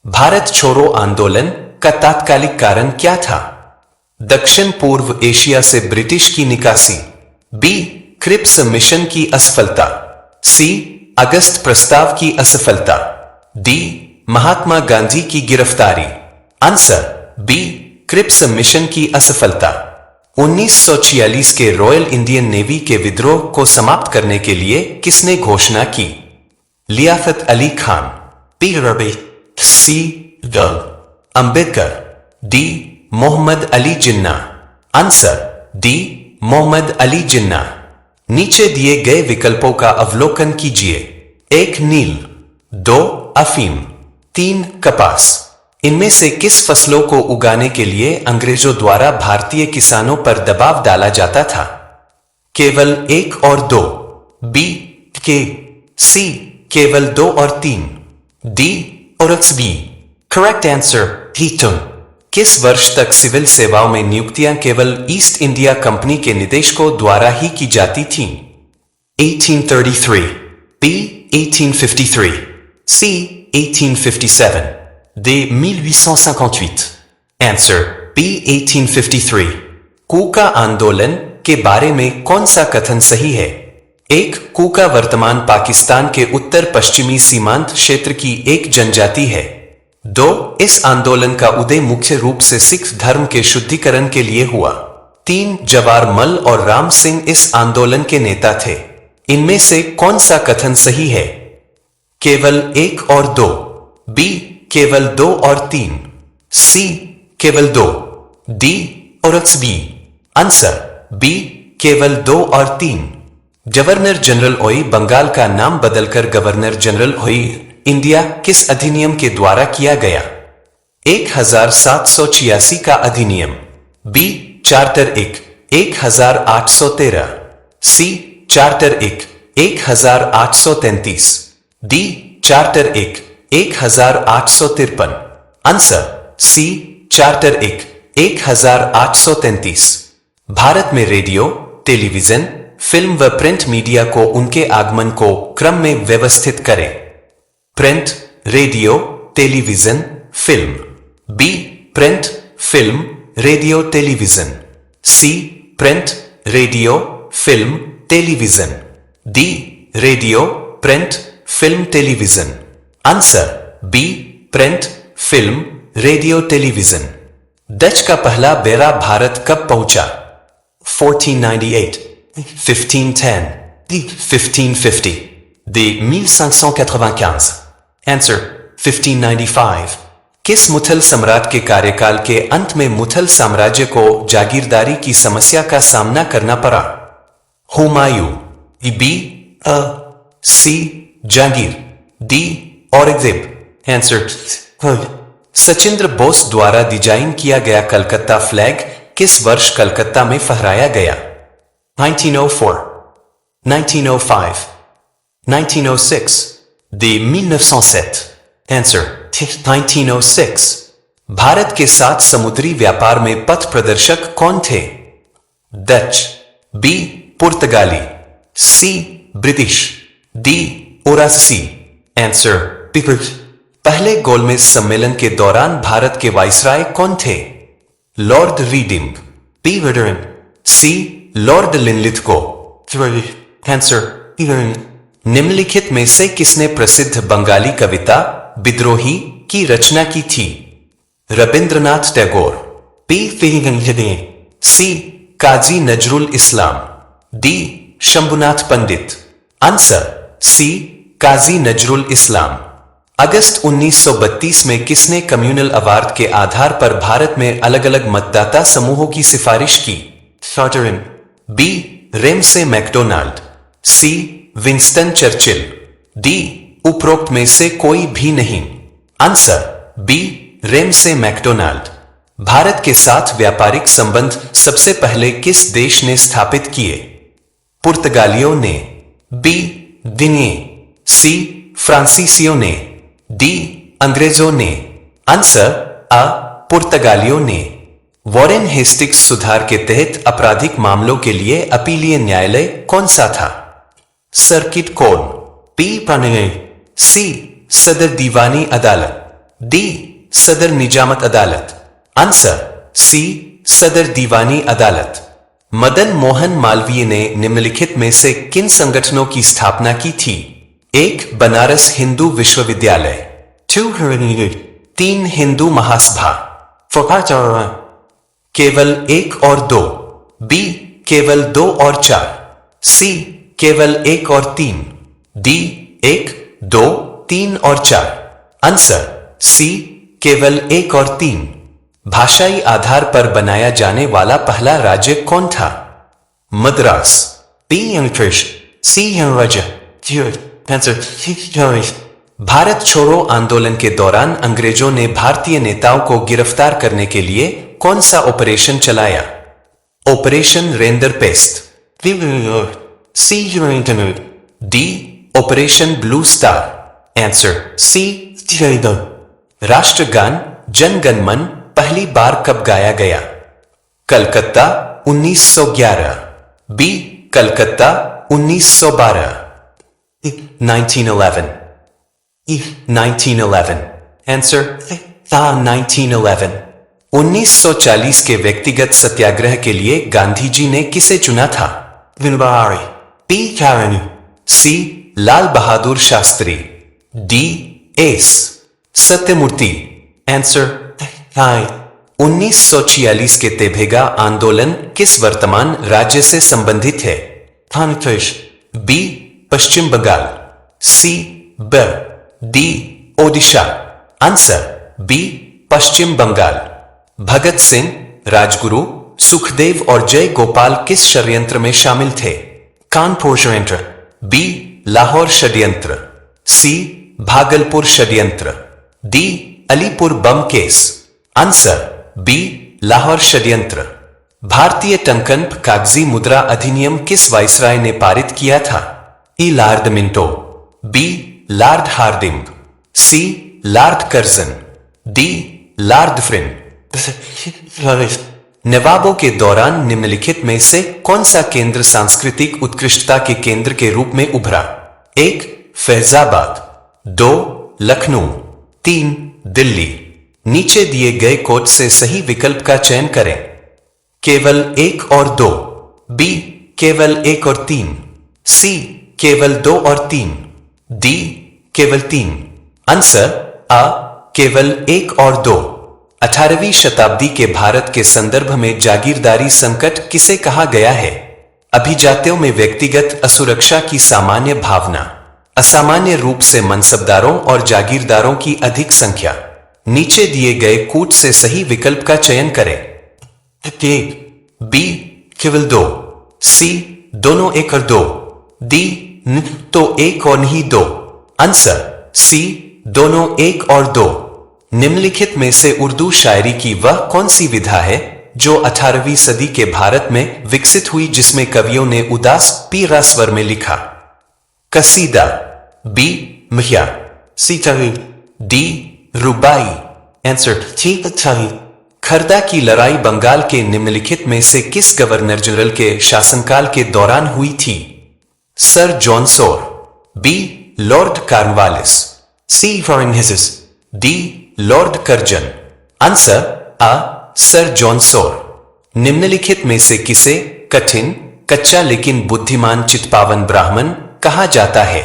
भारत छोड़ो आंदोलन का तात्कालिक कारण क्या था? दक्षिण पूर्व एशिया से ब्रिटिश की निकासी। बी. क्रिप्स मिशन की असफलता। सी. अगस्त प्रस्ताव की असफलता। डी. महात्मा गांधी की गिरफ्तारी। Answer B. क्रिप्स मिशन की असफलता। 1946 के रॉयल इंडियन नेवी के विद्रोह को समाप्त करने के लिए किसने घोषणा की? Liaquat Ali Khan, B. Rabi, C. Ambedkar, D. Mohammad Ali Jinnah. Answer D. Mohammad Ali Jinnah. नीचे दिए गए विकल्पों का अवलोकन कीजिए। 1. नील, 2. अफीम, 3. कपास। इनमें से किस फसलों को उगाने के लिए अंग्रेजों द्वारा भारतीय किसानों पर दबाव डाला जाता था? केवल 1 और 2, बी. के, सी. केवल 2 और 3, डी. और बी। Correct answer Heaton. किस वर्ष तक सिविल सेवाओं में नियुक्तियां केवल ईस्ट इंडिया कंपनी के निदेशकों द्वारा ही की जाती थीं? 1833, B. 1853, C. 1857, D. 1858। Answer B. 1853। Kuka आंदोलन के बारे में कौन सा कथन सही है? 1. कूका वर्तमान पाकिस्तान के उत्तर पश्चिमी सीमांत क्षेत्र की एक जनजाति है। 2. इस आंदोलन का उदय मुख्य रूप से सिख धर्म के शुद्धिकरण के लिए हुआ। 3. जवाहर मल और राम सिंह इस आंदोलन के नेता थे। इनमें से कौन सा कथन सही है? केवल 1 और 2, बी. केवल 2 और 3, सी. केवल 2, डी. और बी। Answer B. केवल 2 और 3। गवर्नर जनरल ओई बंगाल का नाम बदलकर गवर्नर जनरल ओई इंडिया किस अधिनियम के द्वारा किया गया? 1786 का अधिनियम, B. Charter 1 1813, C. Charter 1 1833, D. Charter 1 1853। Answer C. Charter 1 1833। भारत में रेडियो, टेलीविजन, फिल्म व प्रिंट मीडिया को उनके आगमन को क्रम में व्यवस्थित करें। Print, radio, television, film. B. Print, film, radio, television. C. Print, radio, film, television. D. Radio, print, film, television. Answer B. Print, film, radio, television. Dutch का पहला बेड़ा भारत कब पहुंचा? 1498, 1510, 1550, डी. 1595। आंसर 1595। किस मुगल सम्राट के कार्यकाल के अंत में मुगल साम्राज्य को जागीरदारी की समस्या का सामना करना पड़ा? हुमायूं, बी. सी. जहांगीर, डी. औरंगजेब। आंसर सचिंद्र बोस द्वारा डिजाइन किया गया कलकत्ता फ्लैग किस वर्ष कलकत्ता में फहराया गया? 1904, 1905, 1906, डी. 1907। आंसर 1906। भारत के साथ समुद्री व्यापार में पथ प्रदर्शक कौन थे? Dutch, B. पुर्तगाली, सी. British, D. ओरासी। आंसर पहले गोलमेज सम्मेलन के दौरान भारत के वाइसराय कौन थे? Lord Reading, B. वेडरन, सी. Lord Linlithgow. आंसर निम्नलिखित में से किसने प्रसिद्ध बंगाली कविता विद्रोही की रचना की थी? Rabindranath Tagore, B. C. Kazi Nazrul Islam, D. Shambhunath Pandit. Answer C. Kazi Nazrul Islam. अगस्त 1932 में किसने कम्युनल अवार्ड के आधार पर भारत में अलग अलग मतदाता समूहों की सिफारिश की? सॉटरिन, B. Ramsay MacDonald, C. Winston Churchill, D. उपरोक्त में से कोई भी नहीं। Answer B. Ramsay MacDonald. भारत के साथ व्यापारिक संबंध सबसे पहले किस देश ने स्थापित किए? पुर्तगालियों ने, बी. दिनिये, सी. फ्रांसीसियों ने, डी. अंग्रेजों ने। आंसर अ. पुर्तगालियों ने। वॉरेन हेस्टिंग्स सुधार के तहत आपराधिक मामलों के लिए अपीलीय न्यायालय कौन सा था? Circuit court, B. C. Sadar Diwani अदालत, डी सदर निजामत अदालत। आंसर सी सदर दीवानी अदालत। मदन मोहन मालवीय ने निम्नलिखित में से किन संगठनों की स्थापना की थी? एक बनारस हिंदू विश्वविद्यालय, 3 हिंदू महासभा, केवल 1 और 2, बी केवल 2 और 4, सी केवल 1 और 3, डी 1, 2, 3 और 4। आंसर सी केवल 1 और 3। भाषाई आधार पर बनाया जाने वाला पहला राज्य कौन था? मद्रास, बी इंग्लिश, सी राज्य। भारत छोड़ो आंदोलन के दौरान अंग्रेजों ने भारतीय नेताओं को गिरफ्तार करने के लिए कौन सा ऑपरेशन चलाया? ऑपरेशन रेंदर पेस्ट, C D operation Blue Star. Answer C राष्ट्रगान जन गण मन पहली बार कब गाया गया? कलकत्ता 1911, बी कलकत्ता 1912, 1911, 1911। आंसर 1911। 1940 के व्यक्तिगत सत्याग्रह के लिए गांधी जी ने किसे चुना था? Vinoba, P Kairon, C Lal Bahadur Shastri, D S Satyamurti. Answer 1946 के तेभेगा आंदोलन किस वर्तमान राज्य से संबंधित है? बी पश्चिम बंगाल, सी ब डी ओडिशा। आंसर बी पश्चिम बंगाल। भगत सिंह, राजगुरु, सुखदेव और जय गोपाल किस षड्यंत्र में शामिल थे? कानपुर षड्यंत्र, बी लाहौर षड्यंत्र, सी भागलपुर षड्यंत्र, डी अलीपुर बम केस। आंसर बी लाहौर षड्यंत्र। भारतीय टंकन कागजी मुद्रा अधिनियम किस वाइसराय ने पारित किया था? E lord Minto, B lord Hardinge, C lord Curzon, D lord फ्रिन। नवाबों के दौरान निम्नलिखित में से कौन सा केंद्र सांस्कृतिक उत्कृष्टता के केंद्र के रूप में उभरा? 1 फैजाबाद, 2 लखनऊ, 3 दिल्ली। नीचे दिए गए कोड से सही विकल्प का चयन करें। केवल 1 और 2, बी केवल 1 और 3, सी केवल 2 और 3, डी केवल 3। आंसर आ केवल 1 और 2। 18वीं शताब्दी के भारत के संदर्भ में जागीरदारी संकट किसे कहा गया है? अभिजात्यों में व्यक्तिगत असुरक्षा की सामान्य भावना, असामान्य रूप से मनसबदारों और जागीरदारों की अधिक संख्या। नीचे दिए गए कूट से सही विकल्प का चयन करें। बी केवल 2, सी दोनों 1 और 2, डी तो 1 और नहीं 2। आंसर सी दोनों 1 और 2। निम्नलिखित में से उर्दू शायरी की वह कौन सी विधा है जो 18वीं सदी के भारत में विकसित हुई जिसमें कवियों ने उदास पीरा स्वर में लिखा? कसीदा, बी महिया, सी डी रुबाई। आंसर ठीक खरदा की लड़ाई बंगाल के निम्नलिखित में से किस गवर्नर जनरल के शासनकाल के दौरान हुई थी? सर जॉन सोर, बी लॉर्ड कार्नवालिस, सी फॉरेनहिसिस, डी लॉर्ड कर्जन। आंसर आ सर जॉन सोर। निम्नलिखित में से किसे कठिन, कच्चा लेकिन बुद्धिमान चित्पावन ब्राह्मण कहा जाता है?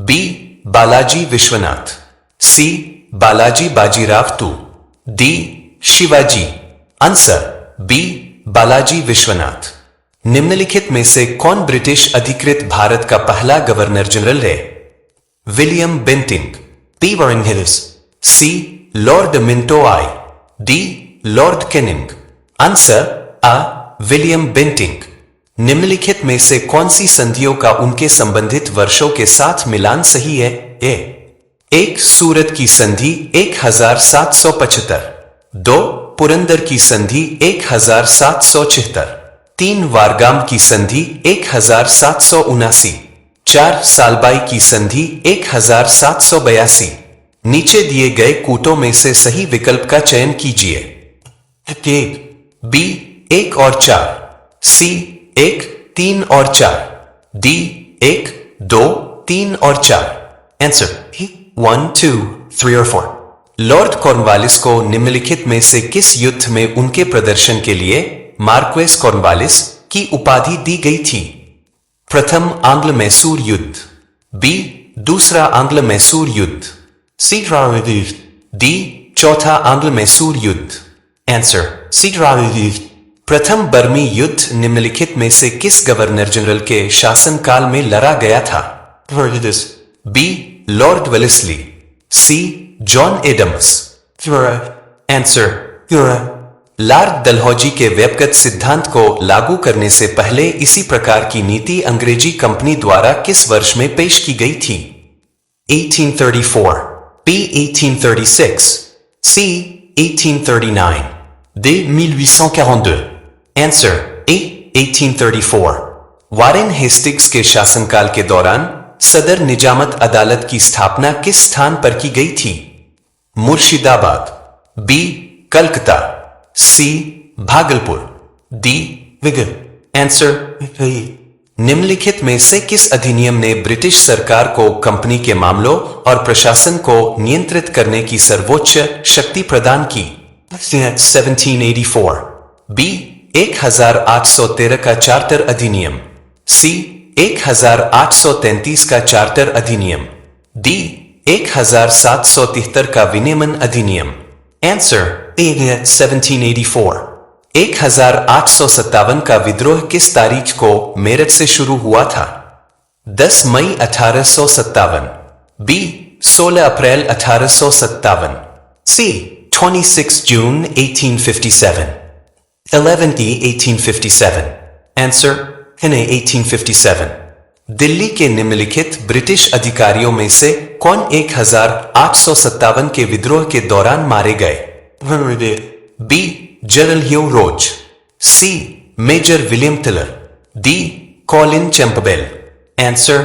B Balaji Vishwanath, C Balaji Bajirao two, D Shivaji. Answer B Balaji Vishwanath. निम्नलिखित में से कौन ब्रिटिश अधिकृत भारत का पहला गवर्नर जनरल है? विलियम बेंटिंग, पी वॉरेनहिल्स, C Lord Minto I, D Lord Canning. Answer A William Bentinck. निम्नलिखित में से कौन सी संधियों का उनके संबंधित वर्षों के साथ मिलान सही है? ए 1 सूरत की संधि 1775, 2 पुरंदर की संधि 1776, 3 वारगाम की संधि 1779, 4 सालबाई की संधि 1782। नीचे दिए गए कूटों में से सही विकल्प का चयन कीजिए। बी 1 और 4, सी 1, 3 और 4, डी 1, 2, 3 और 4। आंसर 1, 2, 3 और 4। लॉर्ड कॉर्नवालिस को निम्नलिखित में से किस युद्ध में उनके प्रदर्शन के लिए मार्क्वेस कॉर्नवालिस की उपाधि दी गई थी? प्रथम आंग्ल मैसूर युद्ध, बी दूसरा आंग्ल मैसूर युद्ध, सी डी चौथा आंग्ल मैसूर युद्ध। आंसर सी प्रथम बर्मी युद्ध निम्नलिखित में से किस गवर्नर जनरल के शासनकाल में लड़ा गया था? B lord Wellesley, C John Adams. Answer lord Dalhousie के व्यक्तिगत सिद्धांत को लागू करने से पहले इसी प्रकार की नीति अंग्रेजी कंपनी द्वारा किस वर्ष में पेश की गई थी? 1834, B 1836, C 1839, D 1842। Answer A 1834। Warren Hastings के शासनकाल के दौरान सदर निजामत अदालत की स्थापना किस स्थान पर की गई थी? मुर्शिदाबाद, बी कलकत्ता, सी भागलपुर, डी विगर। आंसर निम्नलिखित में से किस अधिनियम ने ब्रिटिश सरकार को कंपनी के मामलों और प्रशासन को नियंत्रित करने की सर्वोच्च शक्ति प्रदान की? 1784, बी 1813 का चार्टर अधिनियम, सी 1833 का चार्टर अधिनियम, डी 1773 का विनियमन अधिनियम। आंसर 1784। 1857 का विद्रोह किस तारीख को मेरठ से शुरू हुआ था? 10 मई 1857, बी 16 अप्रैल 1857, सी 26 जून 1857, 11 1857। आंसर 1857। दिल्ली के निम्नलिखित ब्रिटिश अधिकारियों में से कौन 1857 के विद्रोह के दौरान मारे गए? B general Hugh Rose, C major William tiller, D Colin Campbell. Answer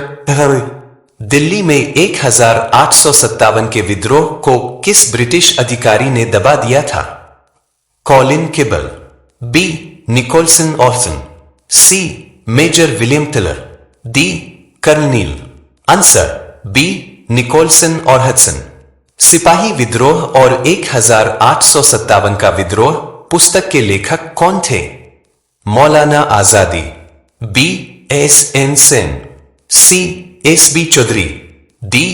Delhi में 1857 के विद्रोह को किस ब्रिटिश अधिकारी ने दबा दिया था? कॉलिन कैंपबेल, बी निकोलसन ऑर्सन, C major William tiller, D colonel. Answer B Nicholson और हडसन। सिपाही विद्रोह और 1857 का विद्रोह पुस्तक के लेखक कौन थे? मौलाना आजादी, B S N Sen, C S B Chaudhuri, D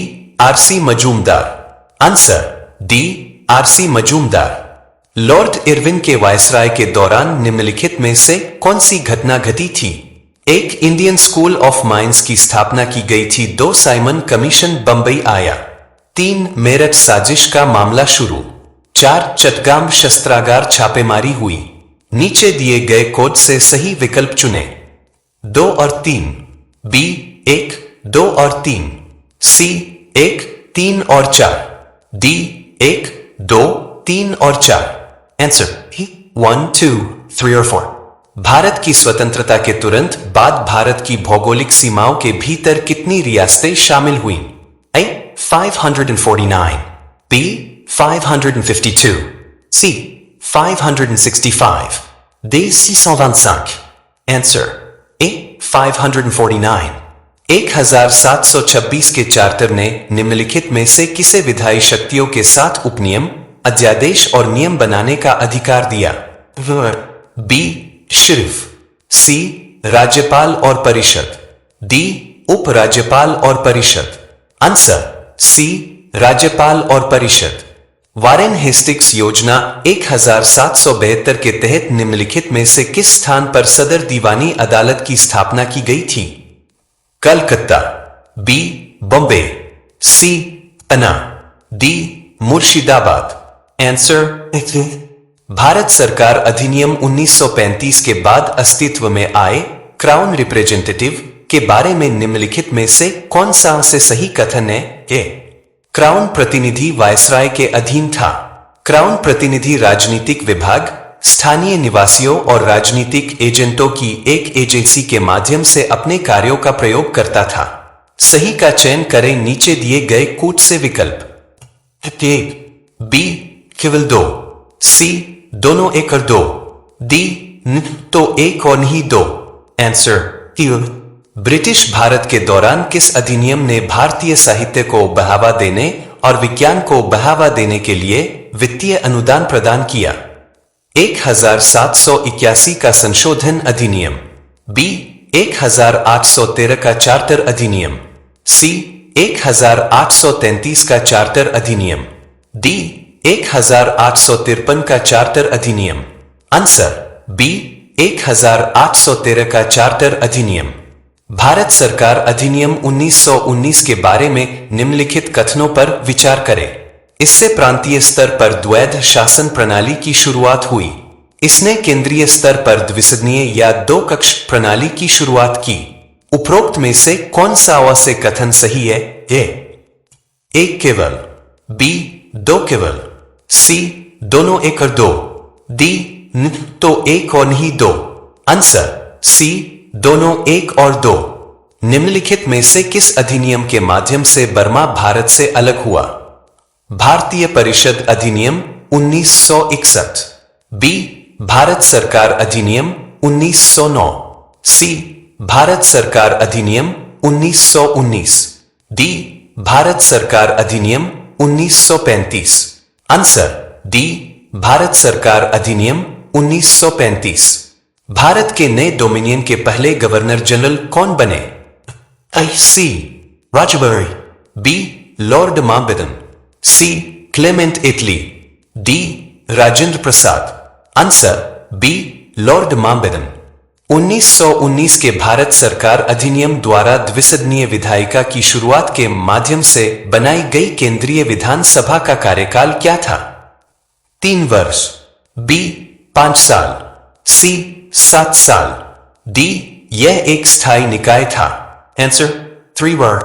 R C Majumdar. Answer D R C Majumdar. Lord Irwin के वायसराय के दौरान निम्नलिखित में से कौन सी घटना घटी थी? 1 इंडियन स्कूल ऑफ माइंस की स्थापना की गई थी। 2 साइमन कमीशन बंबई आया। 3 मेरठ साजिश का मामला शुरू। 4 चटगाम शस्त्रागार छापेमारी हुई। नीचे दिए गए कोड से सही विकल्प चुनें। 2 और 3, बी 1, 2 और 3, सी 1, 3 और 4, डी 1, 2, 3 और 4। आंसर 1, 2, 3 और 4। भारत की स्वतंत्रता के तुरंत बाद भारत की भौगोलिक सीमाओं के भीतर कितनी रियासतें शामिल हुईं? A 549, B 552, C 565, D 625। Answer A 549। 1726 के चार्टर ने निम्नलिखित में से किसे विधायी शक्तियों के साथ उपनियम, अध्यादेश और नियम बनाने का अधिकार दिया? बी सिर्फ, सी राज्यपाल और परिषद, डी उपराज्यपाल और परिषद। आंसर सी राज्यपाल और परिषद। वारेन हेस्टिंग्स योजना 1772 के तहत निम्नलिखित में से किस स्थान पर सदर दीवानी अदालत की स्थापना की गई थी? कलकत्ता, बी बॉम्बे, सी पन्ना, डी मुर्शिदाबाद। आंसर भारत सरकार अधिनियम 1935 के बाद अस्तित्व में आए क्राउन रिप्रेजेंटेटिव के बारे में निम्नलिखित में से कौन सा से सही कथन है? ए क्राउन प्रतिनिधि वायसराय के अधीन था। क्राउन प्रतिनिधि राजनीतिक विभाग, स्थानीय निवासियों और राजनीतिक एजेंटों की एक एजेंसी के माध्यम से अपने कार्यों का प्रयोग करता था। सही का चयन करें नीचे दिए गए कूट से विकल्प। बी केवल 2, सी दोनों 1 और 2, डी तो 1 और नहीं 2। आंसर ब्रिटिश भारत के दौरान किस अधिनियम ने भारतीय साहित्य को बढ़ावा देने और विज्ञान को बढ़ावा देने के लिए वित्तीय अनुदान प्रदान किया। 1781 का संशोधन अधिनियम। बी 1813 का चार्टर अधिनियम। सी 1833 का चार्टर अधिनियम। डी 1853 का चार्टर अधिनियम। आंसर बी 1813 का चार्टर अधिनियम। भारत सरकार अधिनियम 1919 के बारे में निम्नलिखित कथनों पर विचार करें। इससे प्रांतीय स्तर पर द्वैध शासन प्रणाली की शुरुआत हुई। इसने केंद्रीय स्तर पर द्विसदनीय या दो कक्ष प्रणाली की शुरुआत की। उपरोक्त में से कौन सा अवश्य कथन सही है? ए एक केवल, बी दो केवल, सी दोनों एक और दो, डी तो एक और नहीं दो। आंसर सी दोनों एक और दो। निम्नलिखित में से किस अधिनियम के माध्यम से बर्मा भारत से अलग हुआ? भारतीय परिषद अधिनियम 1961, बी भारत सरकार अधिनियम 1909, सी भारत सरकार अधिनियम 1919, डी भारत सरकार अधिनियम 1935। आंसर डी भारत सरकार अधिनियम 1935। भारत के नए डोमिनियन के पहले गवर्नर जनरल कौन बने? सी राजबरी, B lord Mountbatten, C Clement Attlee, D Rajendra Prasad. Answer B lord Mountbatten. 1919 के भारत सरकार अधिनियम द्वारा द्विसदनीय विधायिका की शुरुआत के माध्यम से बनाई गई केंद्रीय विधानसभा का कार्यकाल क्या था? 3 वर्ष, बी 5 साल, सी 7 साल, डी यह एक स्थायी निकाय था। आंसर 3 वर्ष।